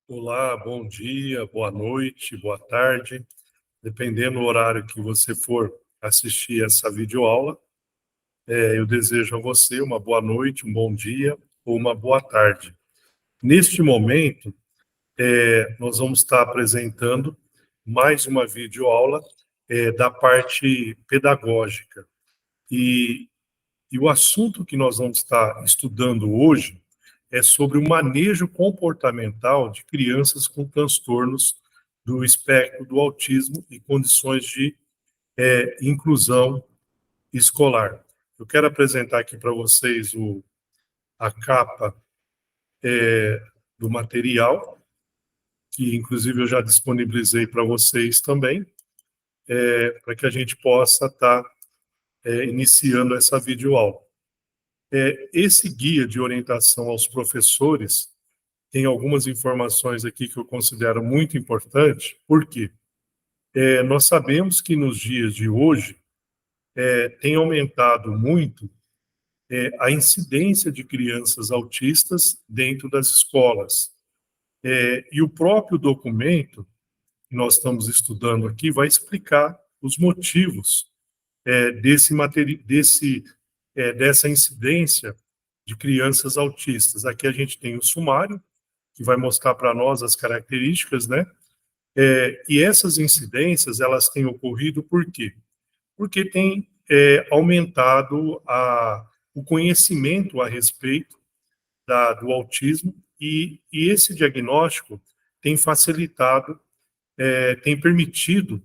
Olá, bom dia, boa noite, boa tarde. Dependendo do horário que você for assistir essa videoaula, eu desejo a você uma boa noite, um bom dia ou uma boa tarde. Neste momento, nós vamos estar apresentando mais uma videoaula da parte pedagógica. E o assunto que nós vamos estar estudando hoje é sobre o manejo comportamental de crianças com transtornos do espectro do autismo e condições de inclusão escolar. Eu quero apresentar aqui para vocês a capa do material, que inclusive eu já disponibilizei para vocês também, para que a gente possa estar iniciando essa videoaula. Esse guia de orientação aos professores tem algumas informações aqui que eu considero muito importante, porque nós sabemos que nos dias de hoje tem aumentado muito a incidência de crianças autistas dentro das escolas. E o próprio documento que nós estamos estudando aqui vai explicar os motivos dessa incidência de crianças autistas. Aqui a gente tem o sumário, que vai mostrar para nós as características, né? E essas incidências, elas têm ocorrido por quê? Porque tem aumentado o conhecimento a respeito do autismo e esse diagnóstico tem facilitado, tem permitido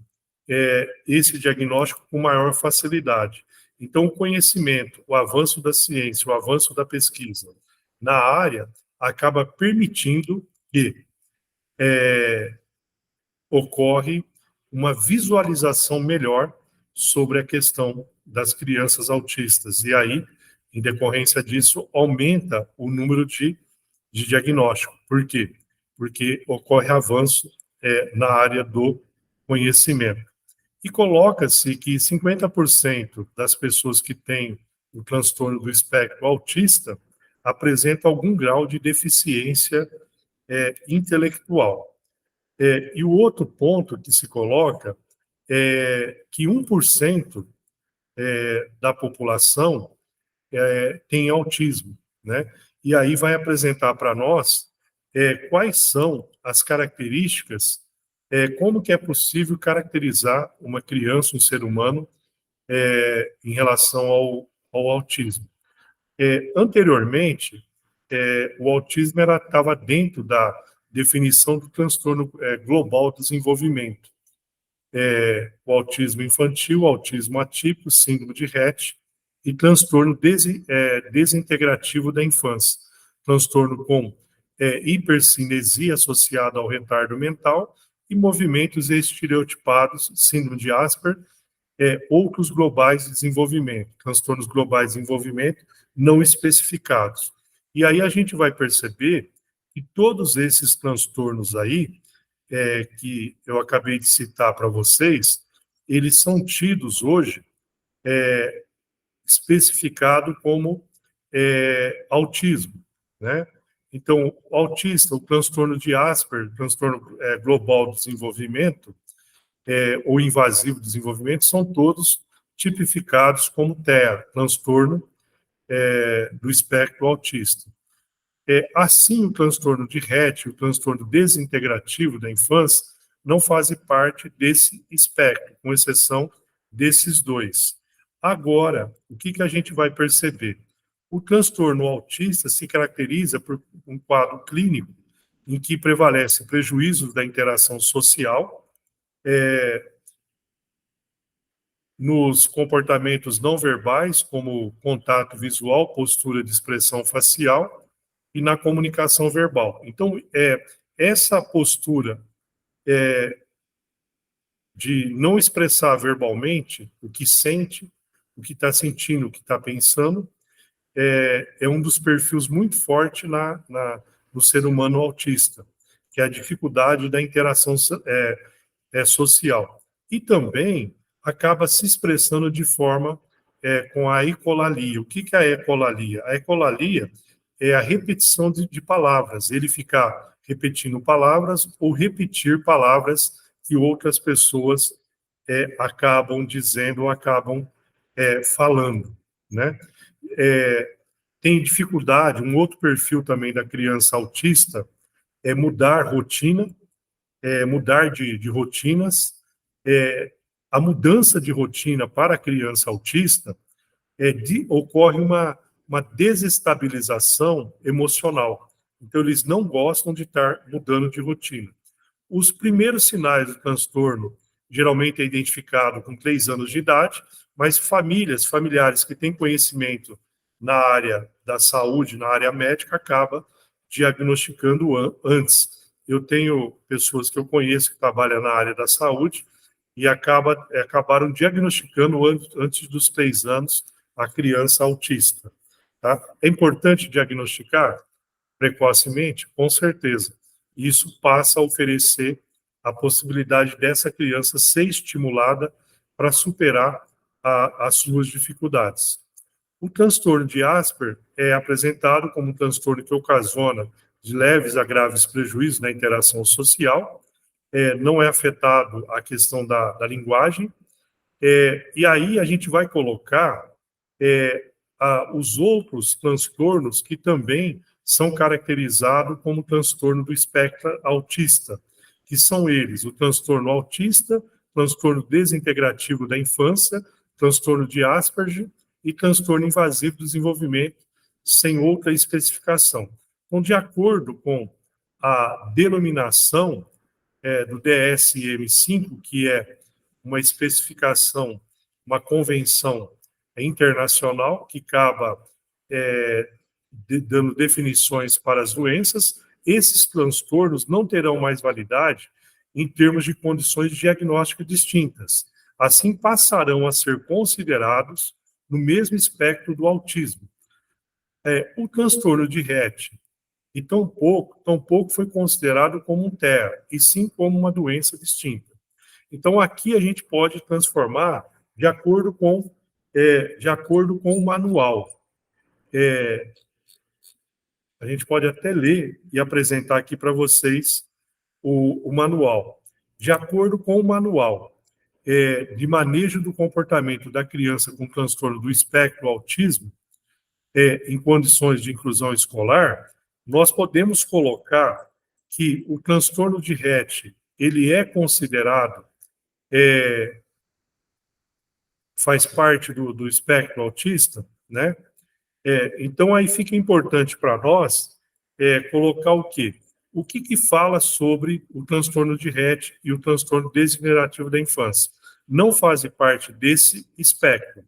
esse diagnóstico com maior facilidade. Então, o conhecimento, o avanço da ciência, o avanço da pesquisa na área acaba permitindo que ocorre uma visualização melhor sobre a questão das crianças autistas. E aí, em decorrência disso, aumenta o número de diagnóstico. Por quê? Porque ocorre avanço na área do conhecimento. E coloca-se que 50% das pessoas que têm o transtorno do espectro autista apresentam algum grau de deficiência intelectual. E o outro ponto que se coloca é que 1% da população tem autismo, né? E aí vai apresentar para nós quais são as características, como que é possível caracterizar uma criança, um ser humano, em relação ao autismo. Anteriormente, o autismo estava dentro da definição do transtorno global do desenvolvimento. O autismo infantil, autismo atípico, síndrome de Rett e transtorno desintegrativo da infância. Transtorno com hipercinesia associada ao retardo mental e movimentos estereotipados, síndrome de Asperger, outros globais de desenvolvimento, transtornos globais de desenvolvimento não especificados. E aí a gente vai perceber que todos esses transtornos aí, que eu acabei de citar para vocês, eles são tidos hoje especificado como autismo, né? Então, o autista, o transtorno de Asperger, transtorno global do desenvolvimento, ou invasivo do desenvolvimento, são todos tipificados como TEA, transtorno do espectro autista. Assim, o transtorno de Rett, o transtorno desintegrativo da infância, não fazem parte desse espectro, com exceção desses dois. Agora, o que a gente vai perceber? O transtorno autista se caracteriza por um quadro clínico em que prevalece prejuízos da interação social, nos comportamentos não verbais, como contato visual, postura de expressão facial, e na comunicação verbal. Então, essa postura de não expressar verbalmente o que sente, o que está sentindo, o que está pensando, é um dos perfis muito forte no ser humano autista, que é a dificuldade da interação social. E também acaba se expressando de forma com a ecolalia. O que é a ecolalia? A ecolalia é a repetição de palavras, ele ficar repetindo palavras ou repetir palavras que outras pessoas acabam dizendo ou acabam falando, né? Tem dificuldade, um outro perfil também da criança autista é mudar rotina, mudar de rotinas. A mudança de rotina para a criança autista ocorre uma desestabilização emocional. Então, eles não gostam de estar mudando de rotina. Os primeiros sinais do transtorno geralmente é identificado com 3 anos de idade, mas familiares que têm conhecimento na área da saúde, na área médica, acaba diagnosticando antes. Eu tenho pessoas que eu conheço que trabalham na área da saúde e acabaram diagnosticando antes dos 3 anos a criança autista. Tá? É importante diagnosticar precocemente? Com certeza. Isso passa a oferecer a possibilidade dessa criança ser estimulada para superar as suas dificuldades. O transtorno de Asperger é apresentado como um transtorno que ocasiona de leves a graves prejuízos na interação social, não é afetado a questão da linguagem, e aí a gente vai colocar os outros transtornos que também são caracterizados como transtorno do espectro autista, que são eles: o transtorno autista, transtorno desintegrativo da infância, transtorno de Asperger e transtorno invasivo do desenvolvimento, sem outra especificação. Então, de acordo com a denominação do DSM-5, que é uma especificação, uma convenção internacional que acaba dando definições para as doenças, esses transtornos não terão mais validade em termos de condições diagnósticas distintas. Assim, passarão a ser considerados no mesmo espectro do autismo. O transtorno de Rett, e tampouco foi considerado como um TEA, e sim como uma doença distinta. Então, aqui a gente pode transformar de acordo com o manual. A gente pode até ler e apresentar aqui para vocês o manual. De acordo com o manual de manejo do comportamento da criança com transtorno do espectro autismo, em condições de inclusão escolar, nós podemos colocar que o transtorno de Rett, ele é considerado, faz parte do espectro autista, né? Então, aí fica importante para nós colocar o quê? O que fala sobre o transtorno de Rett e o transtorno degenerativo da infância? Não fazem parte desse espectro.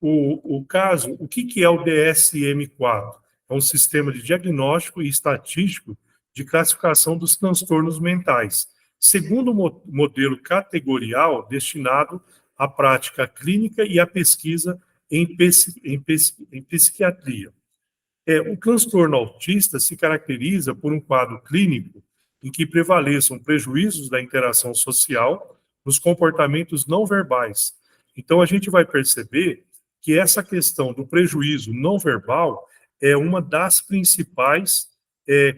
O que é o DSM-4? É um sistema de diagnóstico e estatístico de classificação dos transtornos mentais, segundo o modelo categorial destinado à prática clínica e à pesquisa em psiquiatria. O transtorno autista se caracteriza por um quadro clínico em que prevaleçam prejuízos da interação social nos comportamentos não verbais. Então, a gente vai perceber que essa questão do prejuízo não verbal é uma das principais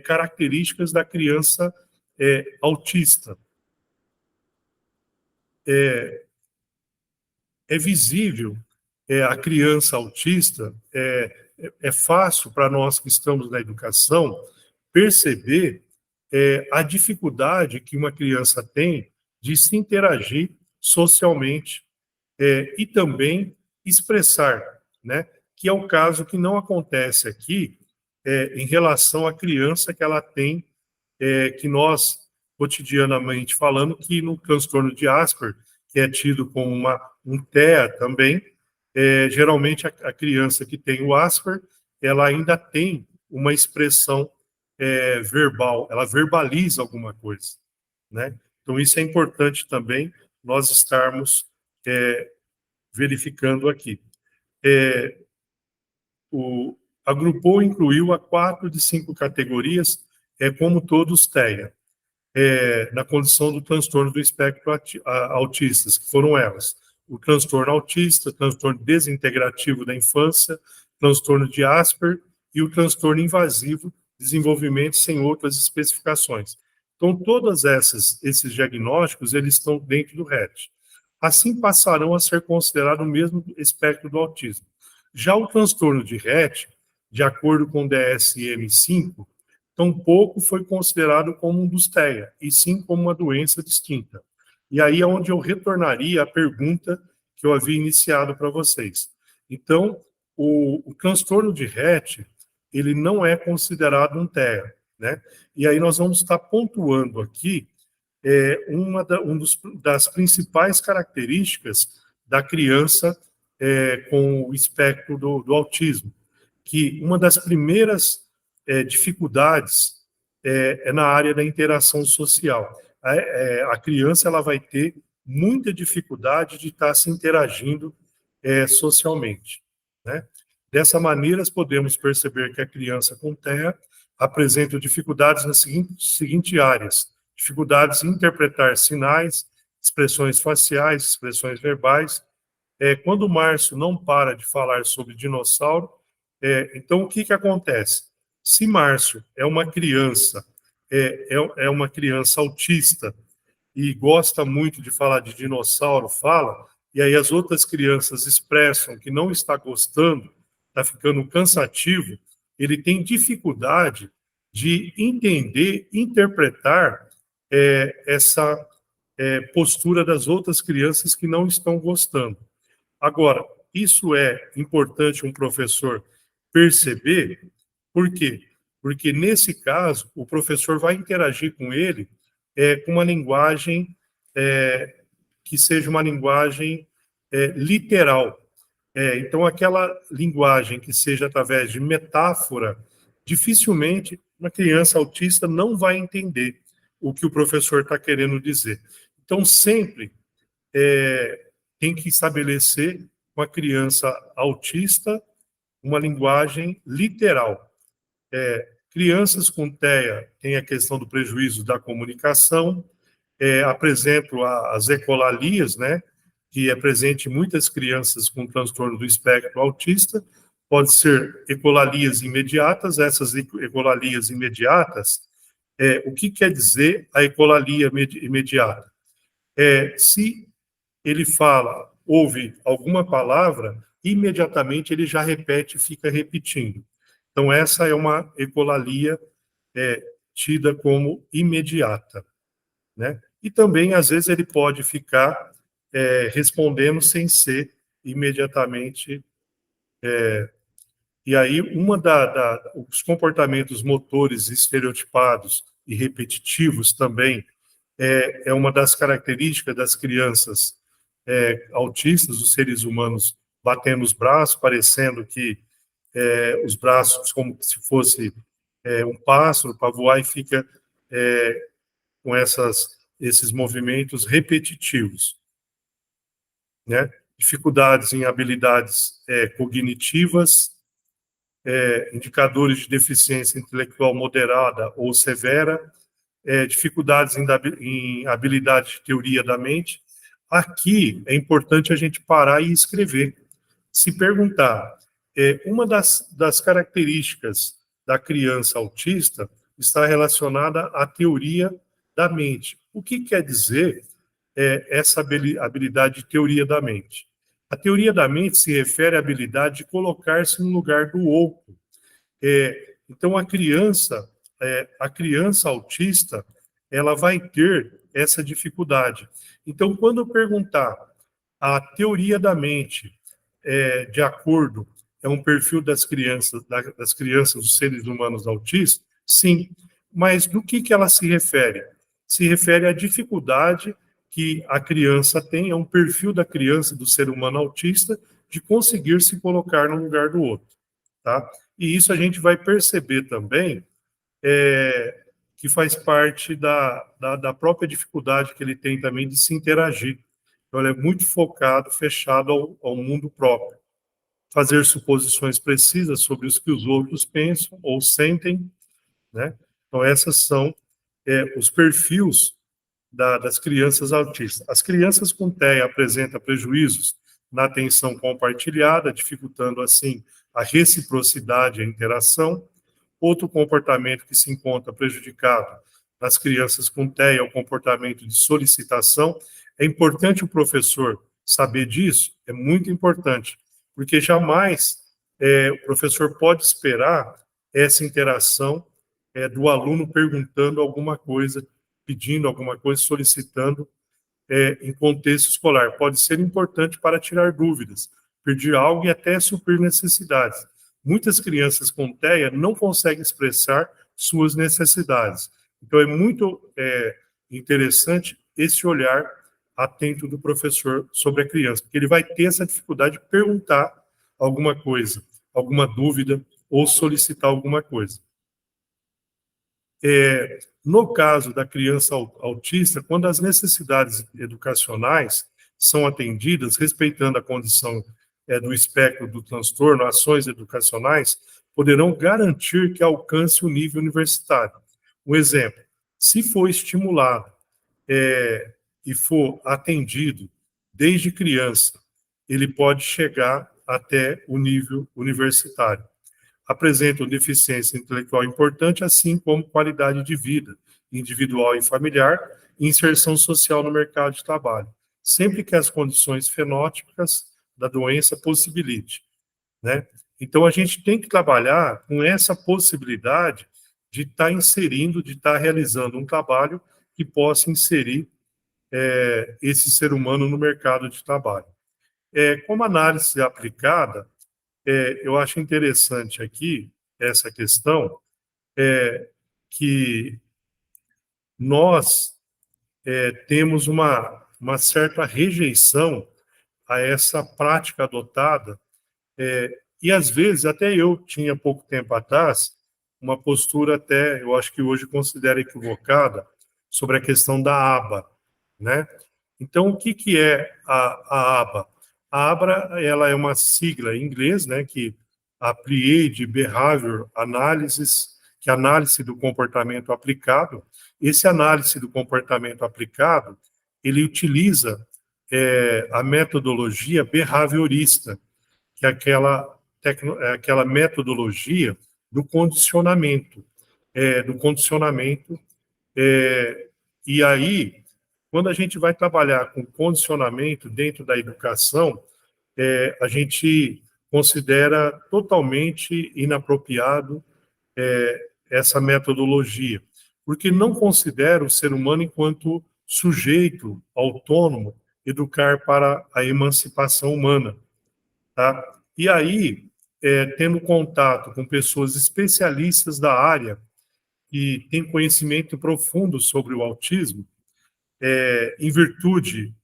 características da criança autista. É visível a criança autista, é fácil para nós que estamos na educação perceber a dificuldade que uma criança tem de se interagir socialmente e também expressar, né? Que é o caso que não acontece aqui em relação à criança que ela tem, que nós, cotidianamente falando, que no transtorno de Asperger, que é tido como um TEA também, geralmente a criança que tem o Asperger, ela ainda tem uma expressão verbal, ela verbaliza alguma coisa, né? Então, isso é importante também nós estarmos verificando aqui. Agrupou e incluiu a 4 de 5 categorias, como todos TEA, na condição do transtorno do espectro autistas, que foram elas: o transtorno autista, transtorno desintegrativo da infância, transtorno de Asperger e o transtorno invasivo desenvolvimento sem outras especificações. Então, todos esses diagnósticos, eles estão dentro do RET. Assim, passarão a ser considerados o mesmo espectro do autismo. Já o transtorno de RET, de acordo com o DSM-5, tampouco foi considerado como um dos TEA, e sim como uma doença distinta. E aí é onde eu retornaria à pergunta que eu havia iniciado para vocês. Então, o transtorno de RET, ele não é considerado um TEA, né? E aí nós vamos estar pontuando aqui das principais características da criança com o espectro do autismo, que uma das primeiras dificuldades é na área da interação social. A criança ela vai ter muita dificuldade de estar se interagindo socialmente, né? Dessa maneira, podemos perceber que a criança com TEA apresenta dificuldades nas seguintes áreas: dificuldades em interpretar sinais, expressões faciais, expressões verbais. Quando o Márcio não para de falar sobre dinossauro, então o que acontece? Se Márcio é uma criança, uma criança autista e gosta muito de falar de dinossauro, fala, e aí as outras crianças expressam que não está gostando, está ficando cansativo, ele tem dificuldade de entender, interpretar essa postura das outras crianças que não estão gostando. Agora, isso é importante um professor perceber, por quê? Porque, nesse caso, o professor vai interagir com ele com uma linguagem que seja uma linguagem literal. Então, aquela linguagem que seja através de metáfora, dificilmente uma criança autista não vai entender o que o professor está querendo dizer. Então, sempre tem que estabelecer com a criança autista uma linguagem literal. Crianças com TEA têm a questão do prejuízo da comunicação, apresento as ecolalias, né, que é presente em muitas crianças com transtorno do espectro autista. Pode ser ecolalias imediatas. Essas ecolalias imediatas, o que quer dizer a ecolalia imediata? Se ele fala, ouve alguma palavra, imediatamente ele já repete e fica repetindo. Então, essa é uma ecolalia tida como imediata, né? E também, às vezes, ele pode ficar respondendo sem ser imediatamente. E aí, os comportamentos motores estereotipados e repetitivos também é uma das características das crianças autistas, os seres humanos batendo os braços, parecendo que os braços como se fosse um pássaro para voar, e fica com esses movimentos repetitivos, né? Dificuldades em habilidades cognitivas, indicadores de deficiência intelectual moderada ou severa, dificuldades em habilidade de teoria da mente. Aqui é importante a gente parar e escrever. Se perguntar, uma das características da criança autista está relacionada à teoria da mente. O que quer dizer essa habilidade de teoria da mente? A teoria da mente se refere à habilidade de colocar-se no lugar do outro. Então, a criança autista, ela vai ter essa dificuldade. Então, quando eu perguntar a teoria da mente, de acordo, é um perfil das crianças, dos seres humanos autistas, sim. Mas do que ela se refere? Se refere à dificuldade que a criança tem, é um perfil da criança, do ser humano autista, de conseguir se colocar no lugar do outro, tá? E isso a gente vai perceber também que faz parte da própria dificuldade que ele tem também de se interagir. Então, ele é muito focado, fechado ao mundo próprio. Fazer suposições precisas sobre os que os outros pensam ou sentem, né? Então, essas são os perfis das crianças autistas. As crianças com TEA apresentam prejuízos na atenção compartilhada, dificultando, assim, a reciprocidade e a interação. Outro comportamento que se encontra prejudicado nas crianças com TEA é o comportamento de solicitação. É importante o professor saber disso, é muito importante, porque jamais o professor pode esperar essa interação do aluno perguntando alguma coisa, pedindo alguma coisa, solicitando em contexto escolar. Pode ser importante para tirar dúvidas, pedir algo e até suprir necessidades. Muitas crianças com TEA não conseguem expressar suas necessidades. Então, é muito interessante esse olhar atento do professor sobre a criança, porque ele vai ter essa dificuldade de perguntar alguma coisa, alguma dúvida ou solicitar alguma coisa. No caso da criança autista, quando as necessidades educacionais são atendidas, respeitando a condição do espectro do transtorno, ações educacionais poderão garantir que alcance o nível universitário. Um exemplo, se for estimulado e for atendido desde criança, ele pode chegar até o nível universitário. Apresentam deficiência intelectual importante, assim como qualidade de vida individual e familiar e inserção social no mercado de trabalho, sempre que as condições fenótipas da doença possibilite, né? Então, a gente tem que trabalhar com essa possibilidade de estar inserindo, de estar realizando um trabalho que possa inserir esse ser humano no mercado de trabalho. Como análise aplicada, eu acho interessante aqui essa questão, que nós temos uma certa rejeição a essa prática adotada, e às vezes, até eu tinha pouco tempo atrás, uma postura até, eu acho que hoje considero equivocada, sobre a questão da aba, né? Então, o que é a aba? A aba, ela é uma sigla em inglês, né, que Applied Behavior Analysis, que é análise do comportamento aplicado. Esse análise do comportamento aplicado, ele utiliza a metodologia behaviorista, que é aquela metodologia do condicionamento, e aí, quando a gente vai trabalhar com condicionamento dentro da educação, a gente considera totalmente inapropriado essa metodologia, porque não considera o ser humano enquanto sujeito autônomo, educar para a emancipação humana, tá? E aí, tendo contato com pessoas especialistas da área que têm conhecimento profundo sobre o autismo, em virtude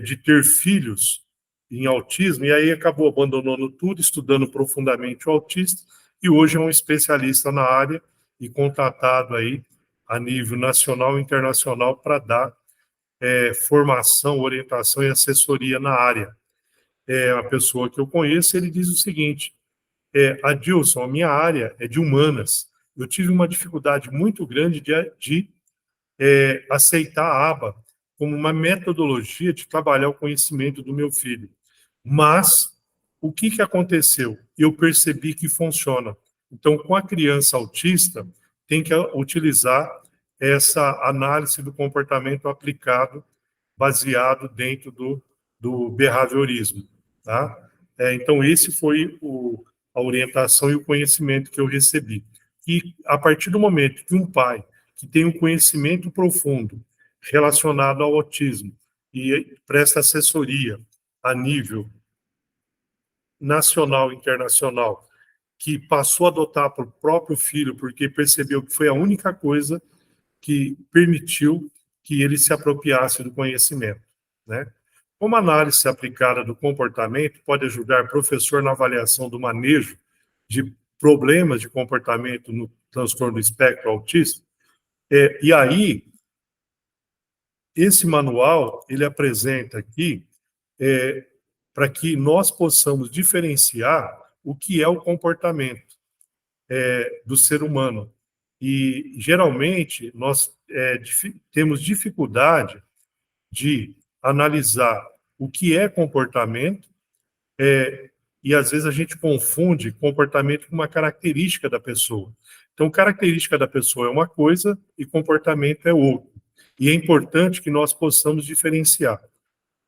de ter filhos em autismo, e aí acabou abandonando tudo, estudando profundamente o autista, e hoje é um especialista na área e contratado aí a nível nacional e internacional para dar formação, orientação e assessoria na área. A pessoa que eu conheço, ele diz o seguinte: Adilson, a minha área é de humanas, eu tive uma dificuldade muito grande de aceitar a aba como uma metodologia de trabalhar o conhecimento do meu filho. Mas, o que aconteceu? Eu percebi que funciona. Então, com a criança autista, tem que utilizar essa análise do comportamento aplicado, baseado dentro do behaviorismo, tá? Então, esse foi a orientação e o conhecimento que eu recebi. E, a partir do momento que um pai que tem um conhecimento profundo relacionado ao autismo e presta assessoria a nível nacional e internacional, que passou a adotar para o próprio filho, porque percebeu que foi a única coisa que permitiu que ele se apropriasse do conhecimento, né? Como a análise aplicada do comportamento pode ajudar o professor na avaliação do manejo de problemas de comportamento no transtorno do espectro autista, e aí, esse manual, ele apresenta aqui, para que nós possamos diferenciar o que é o comportamento do ser humano. E, geralmente, nós temos dificuldade de analisar o que é comportamento, e, às vezes, a gente confunde comportamento com uma característica da pessoa. Então, característica da pessoa é uma coisa e comportamento é outra. E é importante que nós possamos diferenciar.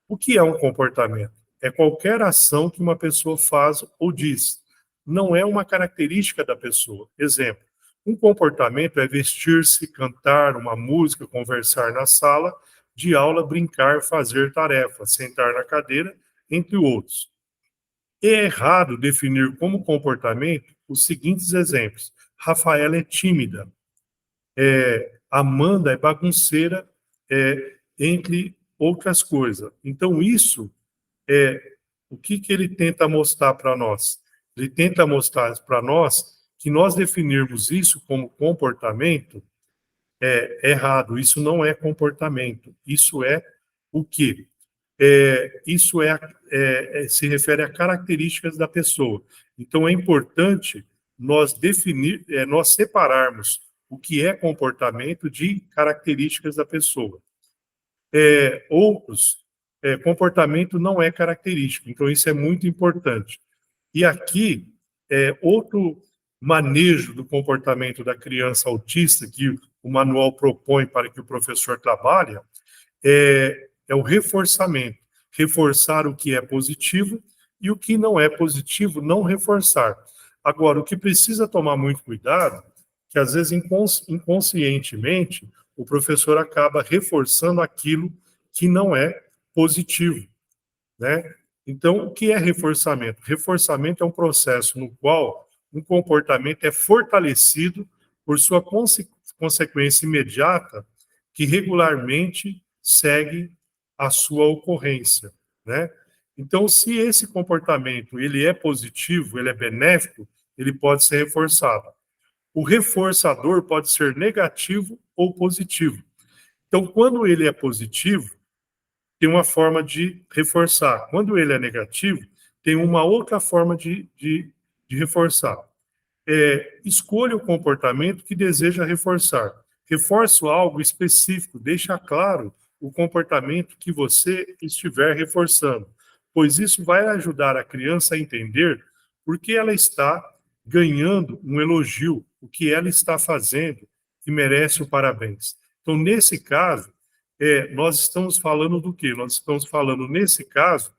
O que é um comportamento? É qualquer ação que uma pessoa faz ou diz. Não é uma característica da pessoa. Exemplo, um comportamento é vestir-se, cantar uma música, conversar na sala de aula, brincar, fazer tarefas, sentar na cadeira, entre outros. É errado definir como comportamento os seguintes exemplos. Rafaela é tímida. Amanda é bagunceira, entre outras coisas. Então, isso o que ele tenta mostrar para nós? Ele tenta mostrar para nós que nós definirmos isso como comportamento é errado. Isso não é comportamento. Isso é o quê? Isso se refere a características da pessoa. Então, é importante nós definir, nós separarmos o que é comportamento de características da pessoa. Outros, comportamento não é característico, então isso é muito importante. E aqui, outro manejo do comportamento da criança autista que o manual propõe para que o professor trabalhe é o reforçamento. Reforçar o que é positivo e o que não é positivo, não reforçar. Agora, o que precisa tomar muito cuidado, que às vezes inconscientemente o professor acaba reforçando aquilo que não é positivo, né? Então, o que é reforçamento? Reforçamento é um processo no qual um comportamento é fortalecido por sua consequência imediata que regularmente segue a sua ocorrência, né? Então, se esse comportamento ele é positivo, ele é benéfico, ele pode ser reforçado. O reforçador pode ser negativo ou positivo. Então, quando ele é positivo, tem uma forma de reforçar. Quando ele é negativo, tem uma outra forma de reforçar. Escolha o comportamento que deseja reforçar. Reforce algo específico, deixa claro o comportamento que você estiver reforçando, pois isso vai ajudar a criança a entender por que ela está ganhando um elogio, o que ela está fazendo que merece o parabéns. Então, nesse caso, nós estamos falando do quê? Nós estamos falando, nesse caso,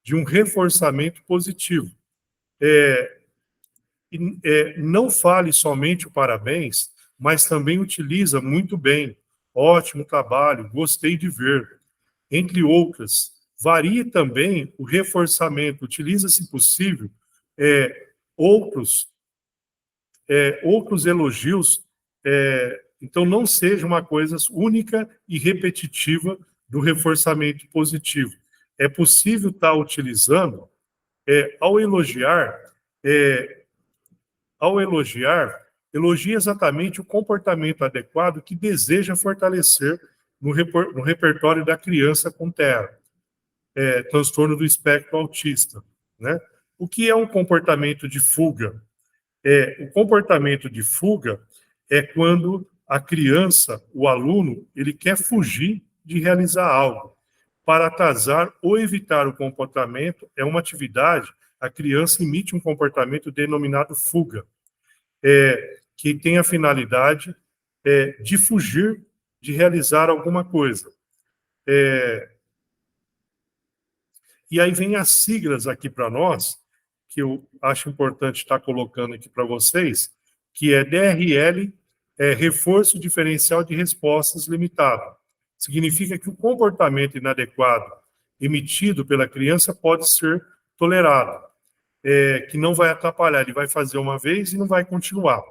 de um reforçamento positivo. Não fale somente o parabéns, mas também utiliza muito bem. Ótimo trabalho, gostei de ver. Entre outras. Varie também o reforçamento, utiliza, se possível, outros elogios. Então, não seja uma coisa única e repetitiva do reforçamento positivo. É possível estar utilizando, ao elogiar, elogie exatamente o comportamento adequado que deseja fortalecer no repertório da criança com TEA, transtorno do espectro autista, né? O que é um comportamento de fuga? O comportamento de fuga é quando a criança, o aluno, ele quer fugir de realizar algo. Para atrasar ou evitar o comportamento, é uma atividade, a criança imite um comportamento denominado fuga, que tem a finalidade de fugir de realizar alguma coisa. E aí vem as siglas aqui para nós, que eu acho importante estar colocando aqui para vocês, que é DRL, Reforço Diferencial de Respostas Limitado. Significa que o comportamento inadequado emitido pela criança pode ser tolerado, que não vai atrapalhar, ele vai fazer uma vez e não vai continuar.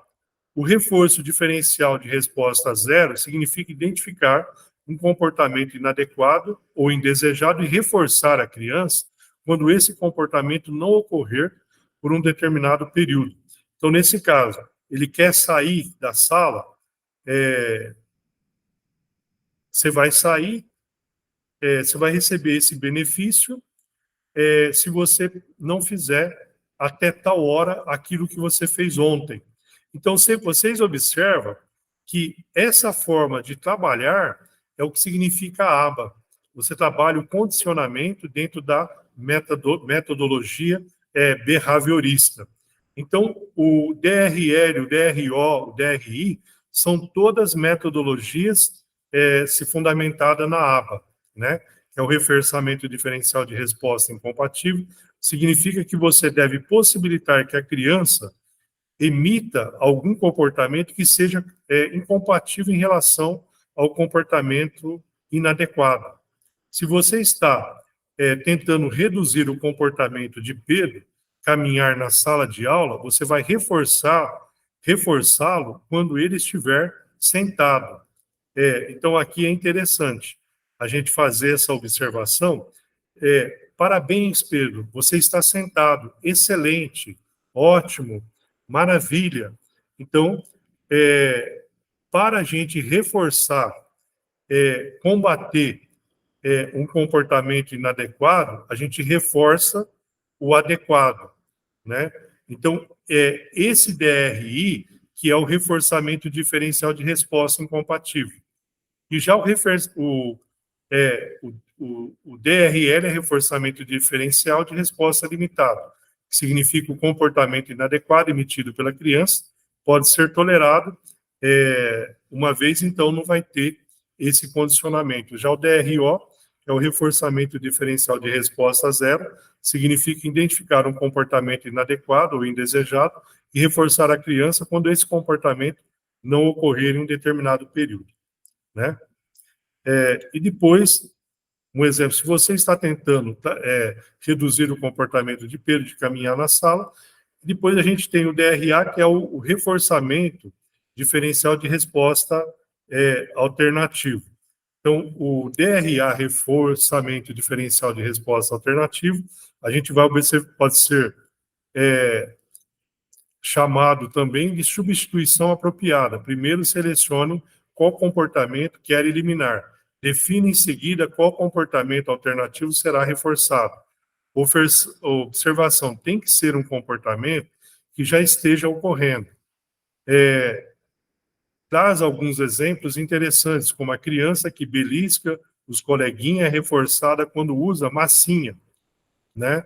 O reforço diferencial de resposta zero significa identificar um comportamento inadequado ou indesejado e reforçar a criança quando esse comportamento não ocorrer por um determinado período. Então, nesse caso, ele quer sair da sala, você vai sair, você vai receber esse benefício se você não fizer até tal hora aquilo que você fez ontem. Então, vocês observam que essa forma de trabalhar é o que significa a aba. Você trabalha o condicionamento dentro da metodologia behaviorista. Então, o DRL, o DRO, o DRI, são todas metodologias se fundamentadas na ABA, né? Que é o reforçamento diferencial de resposta incompatível, significa que você deve possibilitar que a criança emita algum comportamento que seja incompatível em relação ao comportamento inadequado. Se você está tentando reduzir o comportamento de Pedro, caminhar na sala de aula, você vai reforçá-lo quando ele estiver sentado. Então, aqui é interessante a gente fazer essa observação. Parabéns, Pedro, você está sentado, excelente, ótimo, maravilha. Então, para a gente reforçar, combater um comportamento inadequado, a gente reforça o adequado, né? Então, esse DRI, que é o reforçamento diferencial de resposta incompatível. E já o DRL é reforçamento diferencial de resposta limitada, que significa o comportamento inadequado emitido pela criança pode ser tolerado, uma vez, então, não vai ter esse condicionamento. Já o DRO é o reforçamento diferencial de resposta zero, significa identificar um comportamento inadequado ou indesejado e reforçar a criança quando esse comportamento não ocorrer em um determinado período, né? E depois, um exemplo, se você está tentando reduzir o comportamento de Pedro de caminhar na sala, depois a gente tem o DRA, que é o reforçamento diferencial de resposta alternativo. Então, o DRA, reforçamento diferencial de resposta alternativo, a gente vai observar, pode ser chamado também de substituição apropriada. Primeiro, selecione qual comportamento quer eliminar. Define em seguida qual comportamento alternativo será reforçado. Observação, tem que ser um comportamento que já esteja ocorrendo. Traz alguns exemplos interessantes, como a criança que belisca os coleguinhas é reforçada quando usa massinha, né?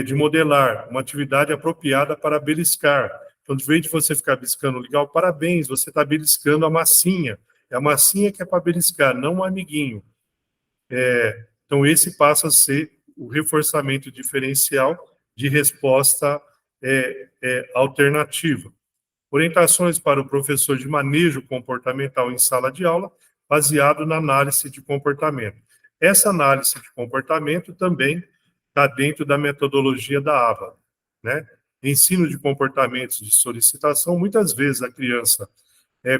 De modelar, uma atividade apropriada para beliscar. Então, de vez de você ficar beliscando o legal, parabéns, você está beliscando a massinha. É a massinha que é para beliscar, não o amiguinho. Então, esse passa a ser o reforçamento diferencial de resposta alternativa. Orientações para o professor de manejo comportamental em sala de aula, baseado na análise de comportamento. Essa análise de comportamento também está dentro da metodologia da ABA, né? Ensino de comportamentos de solicitação, muitas vezes a criança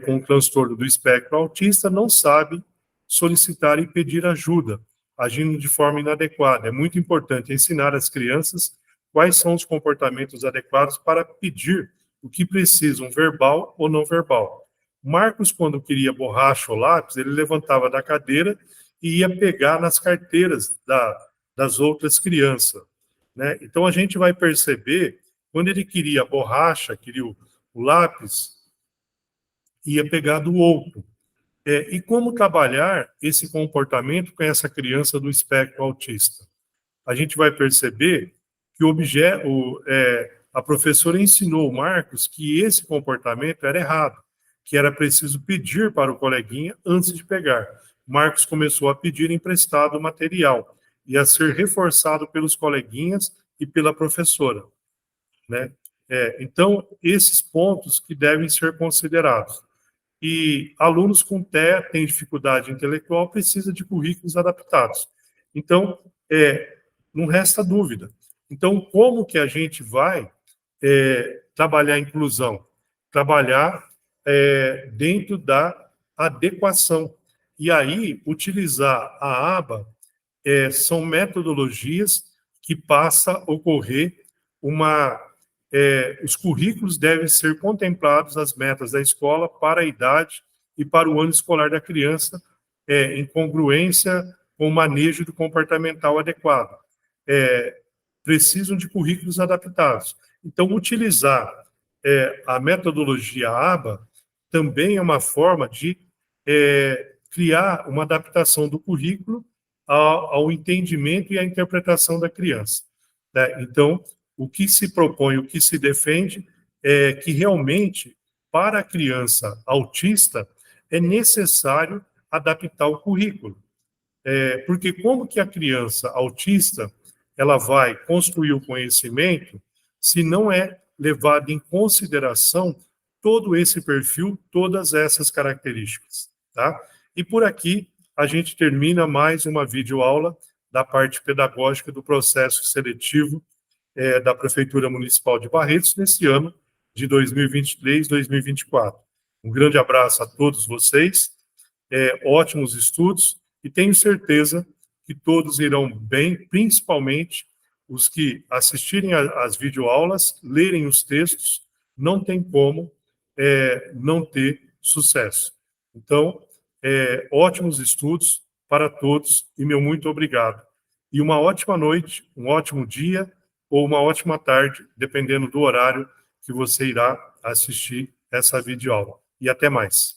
com um transtorno do espectro autista não sabe solicitar e pedir ajuda, agindo de forma inadequada. É muito importante ensinar às crianças quais são os comportamentos adequados para pedir o que precisam, verbal ou não verbal. Marcos, quando queria borracha ou lápis, ele levantava da cadeira e ia pegar nas carteiras das outras crianças, né? Então, a gente vai perceber, quando ele queria a borracha, queria o lápis, ia pegar do outro. E como trabalhar esse comportamento com essa criança do espectro autista? A gente vai perceber que a professora ensinou o Marcos que esse comportamento era errado, que era preciso pedir para o coleguinha antes de pegar. Marcos começou a pedir emprestado material e a ser reforçado pelos coleguinhas e pela professora, né? Então, esses pontos que devem ser considerados. E alunos com TEA têm dificuldade intelectual precisam de currículos adaptados. Então, não resta dúvida. Então, como que a gente vai trabalhar a inclusão? Trabalhar dentro da adequação. E aí, utilizar a aba são metodologias que passa a ocorrer os currículos devem ser contemplados as metas da escola para a idade e para o ano escolar da criança, em congruência com o manejo do comportamental adequado. Precisam de currículos adaptados. Então, utilizar a metodologia ABA também é uma forma de criar uma adaptação do currículo ao entendimento e à interpretação da criança, né? Então, o que se propõe, o que se defende é que realmente, para a criança autista, é necessário adaptar o currículo. Porque como que a criança autista ela vai construir o conhecimento se não é levado em consideração todo esse perfil, todas essas características, tá? E por aqui a gente termina mais uma videoaula da parte pedagógica do processo seletivo da Prefeitura Municipal de Barretos nesse ano de 2023-2024. Um grande abraço a todos vocês, ótimos estudos, e tenho certeza que todos irão bem, principalmente os que assistirem às videoaulas, lerem os textos, não tem como não ter sucesso. Então, ótimos estudos para todos e meu muito obrigado. E uma ótima noite, um ótimo dia ou uma ótima tarde, dependendo do horário que você irá assistir essa videoaula. E até mais.